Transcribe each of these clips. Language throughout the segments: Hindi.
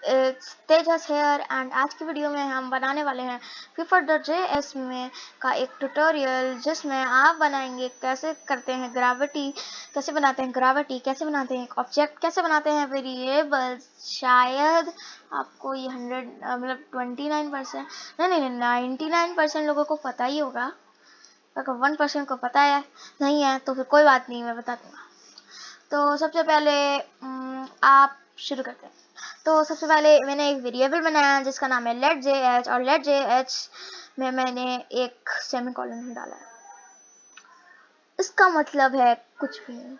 इट्स तेजस हेयर एंड आज की वीडियो में हम बनाने वाले हैं Fiffr.js में का एक ट्यूटोरियल जिसमें आप बनाएंगे कैसे करते हैं ग्रेविटी, कैसे बनाते हैं ग्रेविटी, कैसे बनाते हैं एक ऑब्जेक्ट, कैसे बनाते हैं वेरिएबल्स। शायद आपको ये 29% नहीं 99% लोगों को पता ही होगा। अगर 1% को पता है नहीं है तो फिर कोई बात नहीं, मैं बता दूंगा। तो सबसे पहले आप शुरू करते हैं। तो सबसे पहले मैंने एक वेरिएबल बनाया जिसका नाम है let.jh और let.jh में मैंने एक सेमीकोलन डाला है। इसका मतलब है कुछ भी नहीं,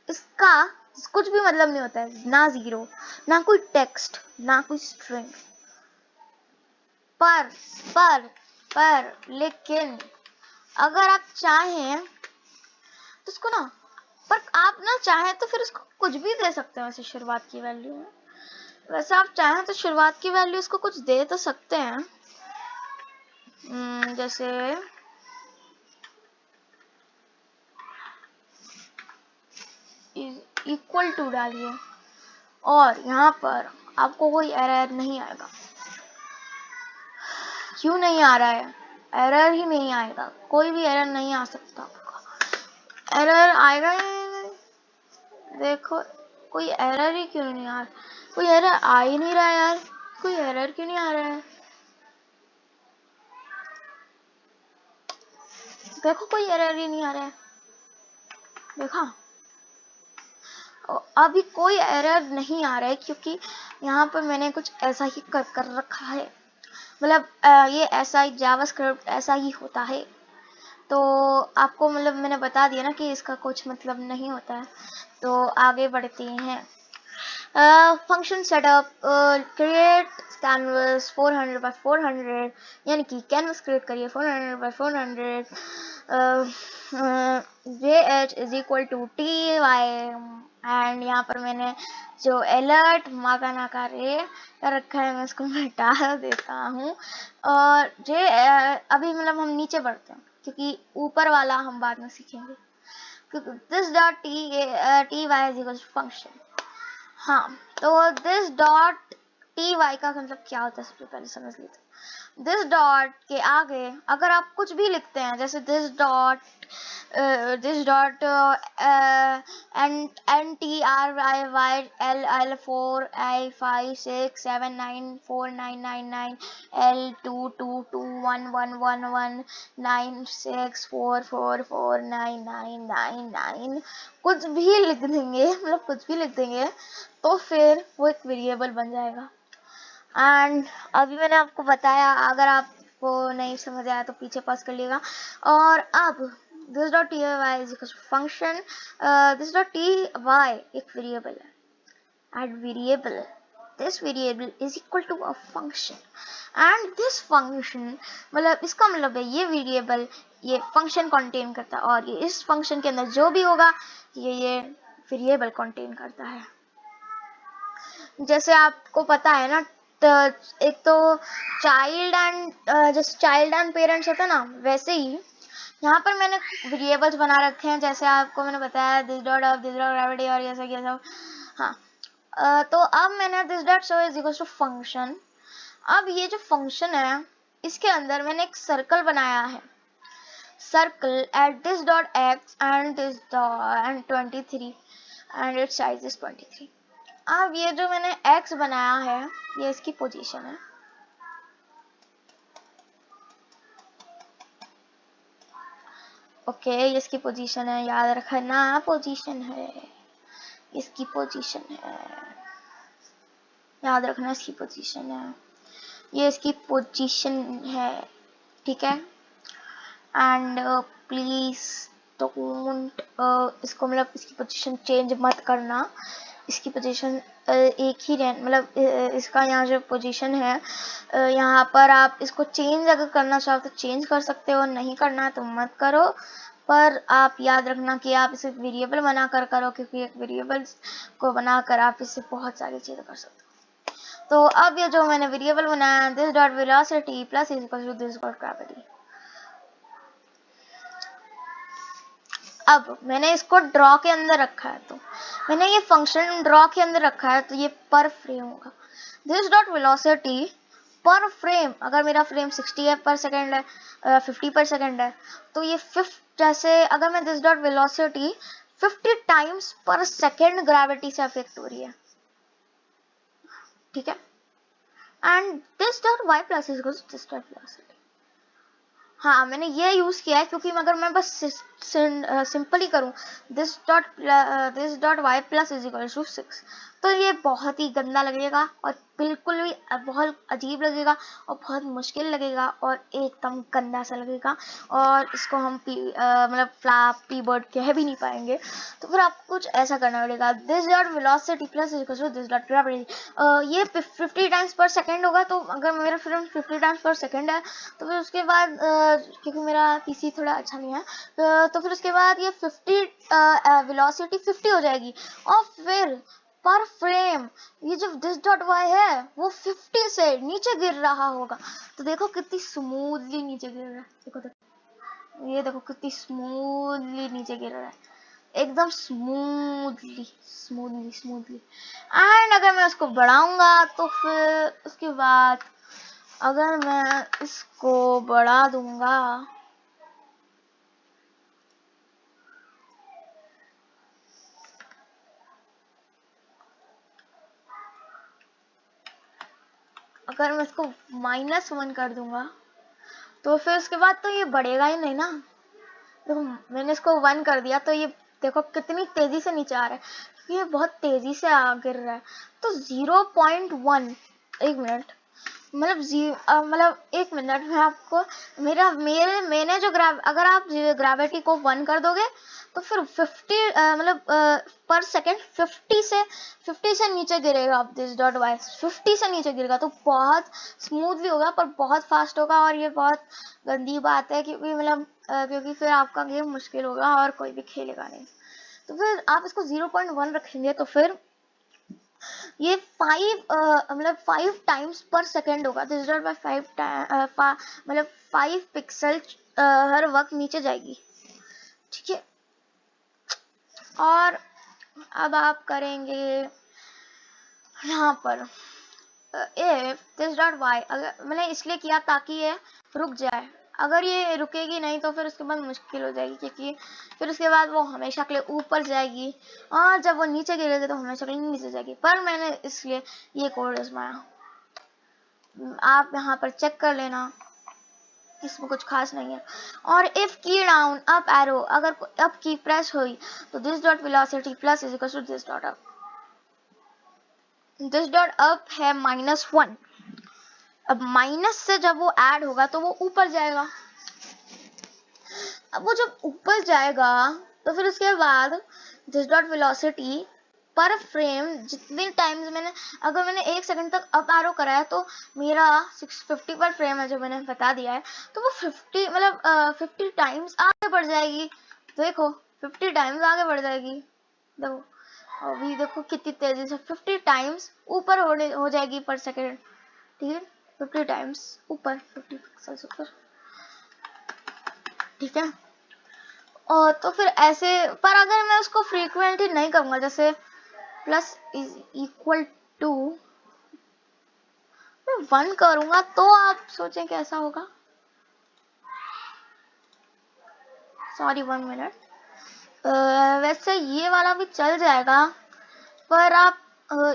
इसका कुछ भी मतलब नहीं होता है, ना जीरो, ना कोई टेक्स्ट, ना कोई स्ट्रिंग। पर लेकिन अगर आप चाहें तो इसको ना, पर आप ना चाहें तो फिर इसको कुछ भी दे सकते हैं। वैसे शुरुआत की वैल्यू में, वैसे आप चाहें तो शुरुआत की वैल्यू इसको कुछ दे तो सकते हैं, जैसे इक्वल टू डालिए और यहाँ पर आपको कोई एरर नहीं आएगा। क्यों नहीं आ रहा है? एरर ही नहीं आएगा, कोई भी एरर नहीं आ सकता। एरर आएगा ही, देखो कोई एरर ही क्यों नहीं आ रहा, कोई एरर आ ही नहीं रहा है यार, कोई एरर क्यों नहीं आ रहा है? देखो कोई एरर ही नहीं आ रहा है, देखा? अभी कोई एरर नहीं आ रहा है क्योंकि यहाँ पर मैंने कुछ ऐसा ही कर रखा है। मतलब ये ऐसा ही जावास्क्रिप्ट ऐसा ही होता है। तो आपको मतलब मैंने बता दिया ना कि इसका कुछ मतलब नहीं होता है। तो आगे बढ़ते हैं। Function setup, create canvas 400 by 400, यानी कि कैनवस क्रिएट करिए 400 by 400। jh is equal to ty and यहाँ पर मैंने जो अलर्ट मागाना का रे कर रखा है मैं इसको मिटा देता हूँ। और अभी मतलब हम नीचे बढ़ते हैं क्योंकि ऊपर वाला हम बाद में सीखेंगे। क्योंकि this dot ty is equal to function. हाँ, तो दिस डॉट ty का मतलब क्या होता है सबसे पहले समझ लेते हैं। दिस डॉट के आगे अगर आप कुछ भी लिखते हैं, जैसे दिस डॉट N-T-R-I-Y-L-I-4-I-5-6-7-9-4-9-9-L-2-2-2-1-1-1-9-9-9 कुछ भी लिख देंगे, मतलब कुछ भी लिख देंगे तो फिर वो एक वेरिएबल बन जाएगा। एंड अभी मैंने आपको बताया, अगर आपको नहीं समझ आया तो पीछे पॉज कर लिएगा। और अब this dot ty is equal to function, this dot ty एक वेरिएबल है, and variable this variable is equal to a function and this function, मतलब इसका मतलब है ये वेरिएबल ये फंक्शन कंटेन करता है और ये इस फंक्शन के अंदर जो भी होगा ये वेरिएबल कंटेन करता है। जैसे आपको पता है ना, तो एक तो चाइल्ड एंड जैसे चाइल्ड एंड पेरेंट्स होता है ना, वैसे ही यहाँ पर मैंने वेरिएबल्स बना रखे हैं। जैसे आपको मैंने बताया this dot of this dot gravity और ये सब। हाँ, तो अब मैंने this dot show is equal to function. अब ये जो फंक्शन है इसके अंदर मैंने एक सर्कल बनाया है, circle at this dot x and this dot and 23 and it's size is 23। अब ये जो मैंने x बनाया है ये इसकी पोजीशन है। ओके, ये इसकी पोजीशन है, याद रखना पोजीशन है, इसकी पोजीशन है, याद रखना इसकी पोजीशन है, ये इसकी पोजीशन है, ठीक है। एंड प्लीज डोंट इसको मतलब इसकी पोजीशन चेंज मत करना, इसकी पोजीशन एक ही रह, मतलब इसका यहाँ जो पोजीशन है यहाँ पर आप इसको चेंज अगर करना चाहो तो चेंज कर सकते हो, नहीं करना तो मत करो। पर आप याद रखना कि आप इसे वेरिएबल बनाकर करो, क्योंकि एक वेरिएबल को बनाकर आप इससे बहुत सारी चीजें कर सकते हो। तो अब ये जो मैंने वेरिएबल बनाया this dot velocity plus is equal to this dot gravity. अब मैंने इसको ड्रॉ के अंदर रखा है, तो मैंने ये फंक्शन ड्रॉ के अंदर रखा है, तो ये पर फ्रेम होगा। दिस डॉट वेलोसिटी पर फ्रेम, अगर मेरा फ्रेम 60 है पर सेकेंड है, 50 पर सेकेंड है, तो ये 50, जैसे अगर मैं दिस डॉट वेलोसिटी 50 टाइम्स पर सेकेंड ग्रेविटी से अफेक्ट हो रही है, ठीक है। And this dot Y plus is equal to this dot velocity. हाँ, मैंने ये यूज किया है क्योंकि अगर मैं बस सिंपली करूँ this dot Y plus is equal to 6, तो ये बहुत ही गंदा लगेगा और बिल्कुल भी बहुत अजीब लगेगा और बहुत मुश्किल लगेगा और एकदम गंदा सा लगेगा, और इसको हम मतलब फ्लैपी बर्ड कह भी नहीं पाएंगे। तो फिर आपको कुछ ऐसा करना पड़ेगा, this dot velocity plus is equal to this dot gravity. ये 50 टाइम्स पर सेकेंड होगा, तो अगर मेरा फ्रेम 50 टाइम्स पर सेकेंड है, तो फिर उसके बाद क्योंकि मेरा पीसी थोड़ा अच्छा नहीं है, तो फिर उसके बाद ये 50 वेलोसिटी 50 हो जाएगी, और फिर पर फ्रेम ये जो दिस डॉट वाई है वो 50 से नीचे गिर रहा होगा। तो देखो कितनी स्मूथली नीचे गिर रहा है, देखो देखो, ये देखो कितनी स्मूथली नीचे गिर रहा है, एकदम स्मूथली स्मूथली स्मूथली। एंड अगर मैं उसको बढ़ाऊंगा तो फिर उसके बाद अगर मैं इसको बढ़ा दूंगा, अगर मैं इसको -1 कर दूंगा, तो फिर उसके बाद तो ये बढ़ेगा ही नहीं ना। देखो मैंने इसको 1 कर दिया, तो ये देखो कितनी तेजी से नीचे आ रहा है, ये बहुत तेजी से गिर रहा है। तो 0.1, एक मिनट, मतलब 1 मिनट में आपको मैंने जो अगर आप ग्रेविटी को 1 कर दोगे, तो फिर 50 पर सेकेंड 50 से नीचे गिरेगा। आप दिस डॉट वाई 50 से नीचे गिरेगा, तो बहुत स्मूथली होगा पर बहुत फास्ट होगा, और ये बहुत गंदी बात है क्योंकि क्योंकि फिर आपका गेम मुश्किल होगा और कोई भी खेलेगा नहीं। तो फिर आप इसको 0.1 रखेंगे, तो फिर ये 5 टाइम्स पर सेकेंड होगा। दिस डॉट बाय 5 पिक्सल हर वक्त नीचे जाएगी, ठीक है। और अब आप करेंगे यहाँ पर इफ दिस डॉट वाई, अगर मैंने इसलिए किया ताकि ये रुक जाए, अगर ये रुकेगी नहीं तो फिर उसके बाद मुश्किल हो जाएगी, क्योंकि फिर उसके बाद वो हमेशा के लिए ऊपर जाएगी, और जब वो नीचे गिरेगी तो हमेशा के लिए नीचे जाएगी। पर मैंने इसलिए ये कोड आजमाया, आप यहाँ पर चेक कर लेना, इसमें कुछ खास नहीं है। और if key down up arrow, अगर अप की प्रेस हुई तो this dot velocity plus is equal to this dot up. This dot up है -1, अब माइनस से जब वो ऐड होगा तो वो ऊपर जाएगा। अब वो जब ऊपर जाएगा तो फिर उसके बाद दिस डॉट वेलोसिटी पर फ्रेम जितने टाइम्स अगर मैंने 1 सेकंड तक अप एरो करा है, तो मेरा 650 पर फ्रेम है जो मैंने बता दिया है, तो वो 50 टाइम्स आगे बढ़ जाएगी। देखो 50 टाइम्स आगे बढ़ जाएगी, देखो अभी देखो कितनी तेजी से 50 टाइम्स ऊपर हो जाएगी पर सेकेंड, ठीक है। 50 टाइम्स ऊपर, 50 पिक्सेल्स ऊपर, ठीक है। और तो फिर ऐसे, पर अगर मैं उसको फ्रीक्वेंटली नहीं करूंगा, जैसे प्लस इज इक्वल टू मैं 1 करूंगा, तो आप सोचें कैसा होगा। सॉरी 1 मिनट, वैसे ये वाला भी चल जाएगा, पर आप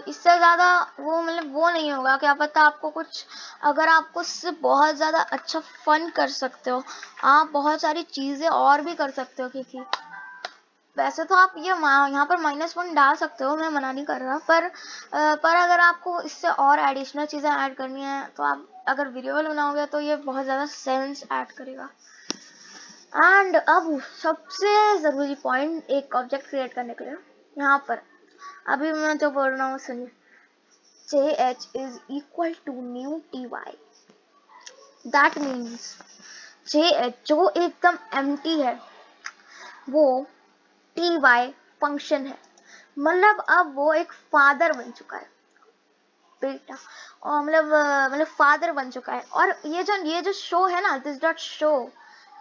इससे ज़्यादा वो नहीं होगा। क्या पता आपको कुछ, अगर आपको इससे बहुत ज़्यादा अच्छा फन कर सकते हो, आप बहुत सारी चीज़ें और भी कर सकते हो, क्योंकि वैसे तो आप ये यहाँ पर -1 डाल सकते हो, मैं मना नहीं कर रहा, पर अगर आपको इससे और एडिशनल चीज़ें ऐड करनी है, तो आप अगर वीडियो बनाओगे तो ये बहुत ज़्यादा सेंस ऐड करेगा। एंड अब सबसे ज़रूरी पॉइंट, एक ऑब्जेक्ट क्रिएट करने के लिए यहाँ पर अभी मैं जो बोल रहा हूँ सुनिए, JH is equal to new TY। That means JH जो एकदम empty है, वो TY फंक्शन है, मतलब अब वो एक फादर बन चुका है, बेटा, और फादर बन चुका है। और ये जो शो है ना, दिस डॉट शो,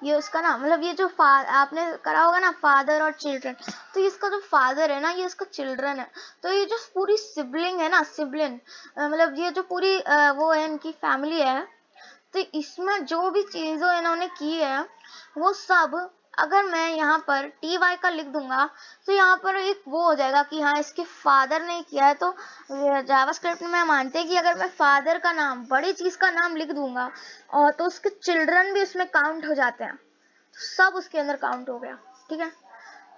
ये उसका ना मतलब ये जो आपने करा होगा ना फादर और चिल्ड्रन, तो इसका जो फादर है ना ये इसका चिल्ड्रन है। तो ये जो पूरी सिबलिंग है ना, सिबलिंग मतलब ये जो पूरी वो है इनकी फैमिली है, तो इसमें जो भी चीज़ें इन्होंने की है वो सब अगर मैं यहाँ पर टी वाई का लिख दूंगा तो यहाँ पर एक वो हो जाएगा कि हाँ इसके फादर ने किया है। तो जावास्क्रिप्ट में मानते हैं कि अगर मैं फादर का नाम, बड़ी चीज़ का नाम लिख दूंगा और तो उसके चिल्ड्रन भी उसमें काउंट हो जाते हैं, तो सब उसके अंदर काउंट हो गया। ठीक है,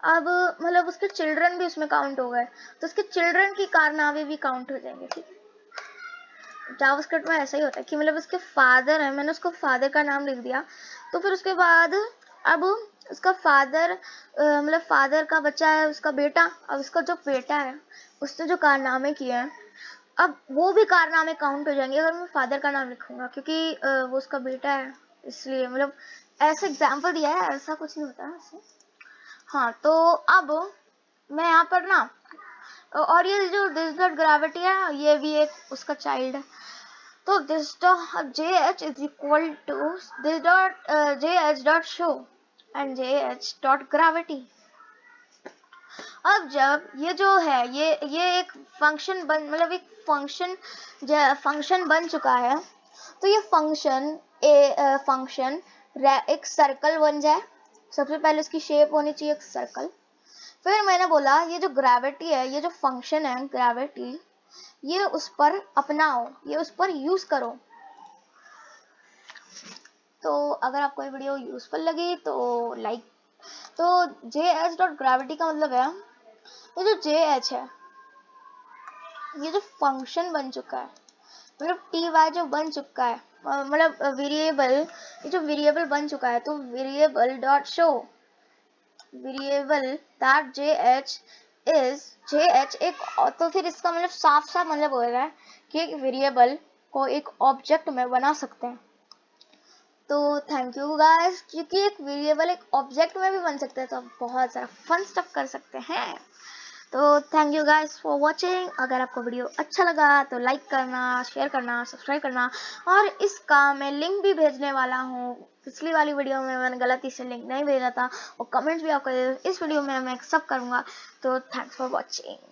अब मतलब उसके चिल्ड्रन भी उसमें काउंट हो गए, तो उसके चिल्ड्रन की कारनामे भी काउंट हो जाएंगे। ठीक है, जावास्क्रिप्ट में ऐसा ही होता है कि मतलब उसके फादर है, मैंने उसको फादर का नाम लिख दिया, तो फिर उसके बाद अब उसका फादर मतलब फादर का बच्चा है उसका बेटा, अब उसका जो बेटा है उसने जो कारनामे किए हैं अब वो भी कारनामे काउंट हो जाएंगे अगर मैं फादर का नाम लिखूंगा, क्योंकि वो उसका बेटा है इसलिए। मतलब ऐसे एग्जाम्पल दिया है, ऐसा कुछ नहीं होता है ऐसे। हाँ, तो अब मैं यहाँ पर ना और ये जो दिस डॉट ग्रेविटी है ये भी एक उसका चाइल्ड है। तो this dot J H is equal to this dot J H dot show and J H dot gravity. अब जब ये जो है ये एक फंक्शन बन मतलब एक फंक्शन बन चुका है, तो ये फंक्शन एक सर्कल बन जाए। सबसे पहले इसकी शेप होनी चाहिए एक सर्कल। फिर मैंने बोला ये जो ग्रेविटी है, ये जो फंक्शन है ग्रेविटी, ये उस पर अपनाओ, ये उस पर यूज करो। तो अगर आपको ये वीडियो यूजफुल लगी तो लाइक, तो जे एच डॉट ग्रेविटी का मतलब है ये जो जे एच है ये जो फंक्शन बन चुका है, मतलब टी वाई जो बन चुका है मतलब वेरिएबल, ये जो वेरिएबल बन चुका है, तो variable dot show variable that J H is J H एक, तो फिर इसका मतलब साफ साफ मतलब हो रहा है कि एक वेरिएबल को एक ऑब्जेक्ट में बना सकते हैं। तो थैंक यू गाइस, क्योंकि एक वेरिएबल एक ऑब्जेक्ट में भी बन सकते हैं तो आप बहुत सारा फन स्टफ कर सकते हैं। तो thank you guys for watching. अगर आपको वीडियो अच्छा लगा तो लाइक करना, शेयर करना, सब्सक्राइब करना, और इसका मैं लिंक भी भेजने वाला हूँ। पिछली वाली वीडियो में मैंने गलती से लिंक नहीं भेजा था, और कमेंट्स भी आपको इस वीडियो में मैं सब करूँगा। तो थैंक्स फॉर वॉचिंग।